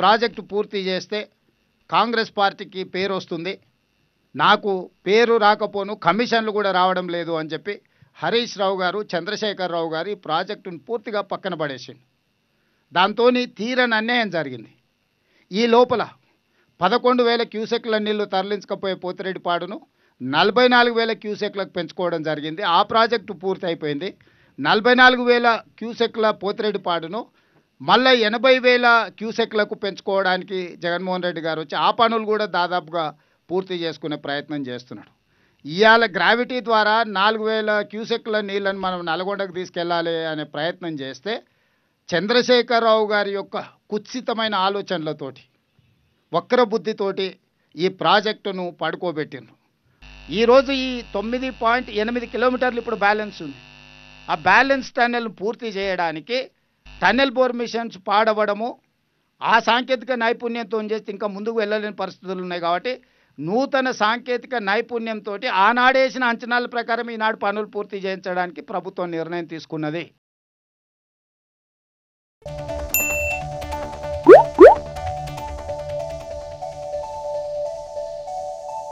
Project పూర్తి చేస్తే కాంగ్రెస్ పార్టీకి పేరు వస్తుంది, నాకు పేరు రాకపోను కమిషన్లు కూడా రావడం లేదు అని చెప్పి హరీష్ రావు గారు, చంద్రశేఖరరావు గారు ఈ ప్రాజెక్టును పూర్తిగా పక్కన పడేసిండు. దాంతో తీరని అన్యాయం జరిగింది. ఈ లోపల 11,000 క్యూసెక్ల నీళ్లు తరలించకపోయే పోతిరెడ్డిపాడును 44,000 క్యూసెక్లకు పెంచుకోవడం జరిగింది. ఆ ప్రాజెక్టు పూర్తి అయిపోయింది. 44,000 క్యూసెక్ల పోతిరెడ్డిపాడును మళ్ళీ 80,000 క్యూసెక్లకు పెంచుకోవడానికి జగన్మోహన్ రెడ్డి గారు వచ్చి ఆ పనులు కూడా దాదాపుగా పూర్తి చేసుకునే ప్రయత్నం చేస్తున్నాడు. ఇవాళ గ్రావిటీ ద్వారా 4,000 క్యూసెక్ల నీళ్ళను మనం నల్గొండకు తీసుకెళ్లాలి అనే ప్రయత్నం చేస్తే చంద్రశేఖరరావు గారి యొక్క కుత్సితమైన ఆలోచనలతోటి, వక్ర బుద్ధితోటి ఈ ప్రాజెక్టును పడుకోబెట్టిండ్రు. ఈరోజు ఈ 9.8 కిలోమీటర్లు ఇప్పుడు బ్యాలెన్స్ ఉంది. ఆ బ్యాలెన్స్ టన్నెల్ పూర్తి చేయడానికి టన్నెల్ బోర్ మిషన్స్ పాడవడము, ఆ సాంకేతిక నైపుణ్యంతో చేస్తే ఇంకా ముందుకు వెళ్ళలేని పరిస్థితులు ఉన్నాయి. కాబట్టి నూతన సాంకేతిక నైపుణ్యంతో ఆనాడేసిన అంచనాల ప్రకారం ఈనాడు పనులు పూర్తి చేయించడానికి ప్రభుత్వం నిర్ణయం తీసుకున్నది.